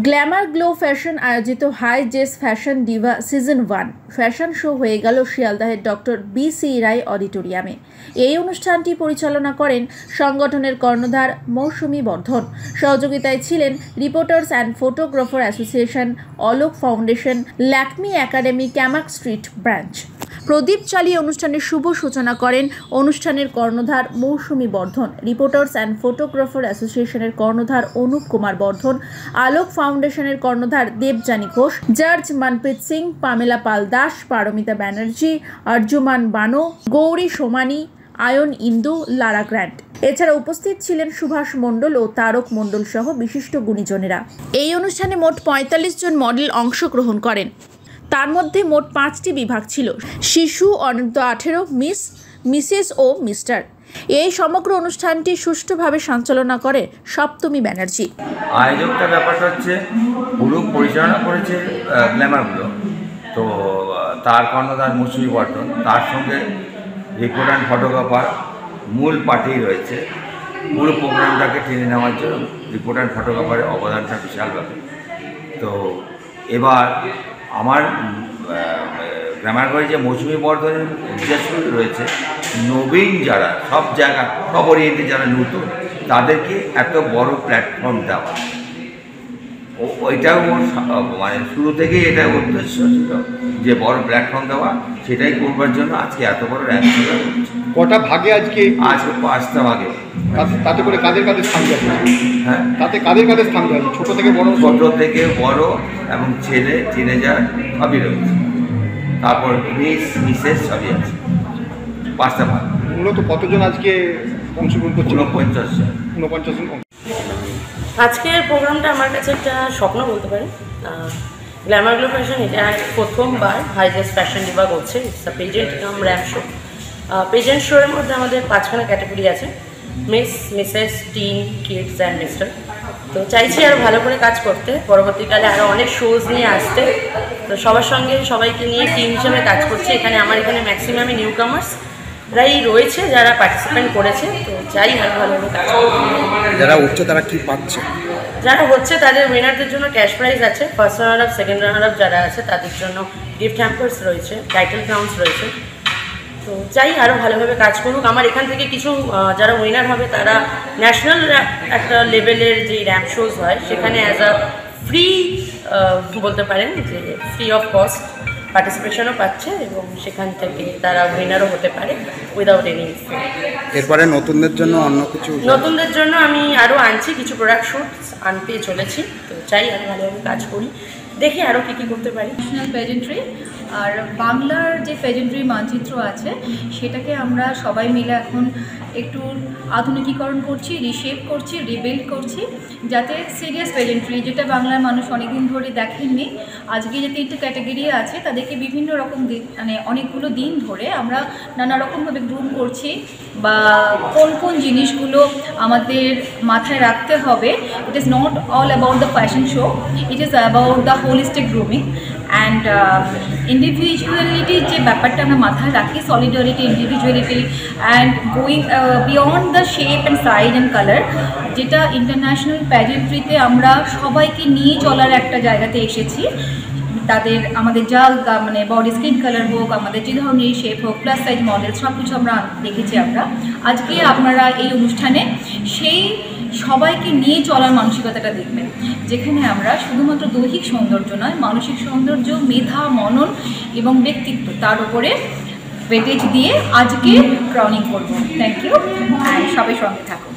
Glamour glow fashion আয়োজিত হাই জেস fashion diva season 1 fashion show হয়ে গেল শিয়ালদাহের ডক্টর বি.সি. রায় অডিটোরিয়ামে। এই অনুষ্ঠানটি পরিচালনা করেন সংগঠনের কর্ণধার মৌসুমী বর্ধন। সহযোগিতায় ছিলেন reporters and photographer association, Alok foundation, Lakme academy, Camac street branch. প্রদীপ চালিয়ে অনুষ্ঠানের শুভ সূচনা করেন অনুষ্ঠানের কর্ণধার Moushumi Bardhan, reporters and photographer অ্যাসোসিয়েশনের কর্ণধার অনুপ কুমার বর্ধন, আলোক ফাউন্ডেশনের কর্ণধার Debjani Ghosh, George Manpreet Singh, Pamela Pal Das, Paromita Banerjee, Arjuman Bano, Gauri Somani, Ayan Indu, Lara Grant. এছাড়া উপস্থিত ছিলেন সুভাষ মণ্ডল ও তারক মণ্ডল সহ বিশিষ্ট গুণীজনেরা। এই অনুষ্ঠানে মোট ৪৫ জন মডেল অংশগ্রহণ করেন। তার মধ্যে মোট 5টি বিভাগ ছিল: শিশু, অনূর্ধ্ব 18, মিস, মিসেস ও মিস্টার। এই সমগ্র অনুষ্ঠানটি সুষ্ঠুভাবে সঞ্চালনা করে সপ্তমী ব্যানার্জি। আয়োজকটা ব্যাপারটা হচ্ছে পুরো পরিচালনা করেছে গ্ল্যামারগুলো, তো তার কর্ণধার মৌসুমী বর্ধন, তার সঙ্গে রিপোর্ট অ্যান্ড ফটোগ্রাফার মূল পার্টি রয়েছে। পুরো প্রোগ্রামটাকে টেনে নেওয়ার জন্য রিপোর্ট অ্যান্ড ফটোগ্রাফারের অবদানটা বিশাল ব্যাপার। তো এবার আমার গ্ল্যামার করে যে মৌসুমী বর্ধনের উদ্দেশ্য রয়েছে, নবীন যারা সব জায়গা সব ওরিয়েন্টে যারা নতুন, তাদেরকে এত বড় প্ল্যাটফর্ম দেওয়া। ওইটাও মানে শুরু থেকেই এটা উদ্দেশ্য ছিল যে বড় প্ল্যাটফর্ম দেওয়া, সেটাই করবার জন্য আজকে এত বড় র্যাম্প করা হচ্ছে। কটা ভাগে আজকে? 5টা ভাগে। তাতে করে কাদের কাদের স্থান দেওয়া? হ্যাঁ, তাতে কাদের কাদের স্থান দেওয়া? ছোট থেকে বড় এবং ছেলে, টিনেজার সবই রয়েছে। তারপর মিস, মিসেস সবই আছে। 5টা ভাগ। মূলত কতজন আজকে অংশগ্রহণ করছে? 49 জন। আজকের প্রোগ্রামটা আমার কাছে একটা স্বপ্ন বলতে পারি। গ্ল্যামার গ্লো ফ্যাশন এটা প্রথমবার হাই জেস ফ্যাশন ডিভা করছে। It's a pageant cum ramp show. Pageant শোয়ের মধ্যে আমাদের 5খানা ক্যাটাগরি আছে: Miss, Mrs, teen, kids and Mister. তো চাইছি আরও ভালো করে কাজ করতে, পরবর্তীকালে আরও অনেক শোজ নিয়ে আসতে। তো সবার সঙ্গে সবাইকে নিয়ে টিম হিসেবে কাজ করছি। আমার এখানে ম্যাক্সিমামই নিউ কামার্সরাই রয়েছে যারা পার্টিসিপেন্ট করেছে। তো চাই আরও ভালোভাবে কাজ করতে। যারা উঠছে তারা কি পাচ্ছে? যারা হচ্ছে তাদের উইনারদের জন্য ক্যাশ প্রাইজ আছে। First runner up, second runner up যারা আছে তাদের জন্য গিফট হ্যাম্পার্স রয়েছে, টাইটেল ক্রাউন্স রয়েছে। তো চাই আরও ভালোভাবে কাজ করুক। আমার এখান থেকে কিছু যারা উইনার হবে তারা ন্যাশনাল একটা লেভেলের যে র্যাম্প শোজ হয় সেখানে অ্যাজ আ ফ্রি বলতে পারেন যে ফ্রি অফ কস্ট পার্টিসিপেশনও পাচ্ছে এবং সেখান থেকে তারা উইনারও হতে পারে উইদাউট এনি ফি। এরপরে নতুনদের জন্য অন্য কিছু? নতুনদের জন্য আমি আরও আনছি, কিছু প্রোডাক্ট শ্যুটস আনতে চলেছি। তো চাই আরও ভালোভাবে কাজ করি, দেখি আরও কী কী করতে পারি। ন্যাশনাল পেজেন্ট্রি আর বাংলার যে পেজেন্ট্রি মানচিত্র আছে সেটাকে আমরা সবাই মিলে এখন একটু আধুনিকীকরণ করছি, রিশেপ করছি, রিবিল্ড করছি, যাতে সিরিয়াস পেজেন্ট্রি যেটা বাংলার মানুষ অনেকদিন ধরে দেখেননি, আজকে যে 3টে ক্যাটাগরি আছে তাদেরকে বিভিন্ন রকম মানে অনেকগুলো দিন ধরে আমরা নানা রকমভাবে গ্রুম করছি, বা কোন কোন জিনিসগুলো আমাদের মাথায় রাখতে হবে। It is not all about the fashion show, it is about the holistic grooming and ইন্ডিভিজুয়ালিটির যে ব্যাপারটা আমরা মাথায় রাখি, solidarity, individuality and going beyond the shape and size and colour, যেটা ইন্টারন্যাশনাল প্যাজেন্ট্রিতে আমরা সবাইকে নিয়ে চলার একটা জায়গাতে এসেছি। তাদের আমাদের যা মানে বডি স্কিন কালার হোক, আমাদের যে ধরনের শেপ হোক, প্লাস সাইজ মডেল সব কিছু আমরা দেখেছি। আজকে আপনারা এই অনুষ্ঠানে সেই সবাইকে নিয়ে চলার মানসিকতাটা দেখবেন, যেখানে আমরা শুধুমাত্র দৈহিক সৌন্দর্য নয়, মানসিক সৌন্দর্য, মেধা, মনন এবং ব্যক্তিত্ব তার উপরে ওয়েটেজ দিয়ে আজকে ক্রাউনিং করবো। থ্যাংক ইউ, সবাই সঙ্গে থাকুন।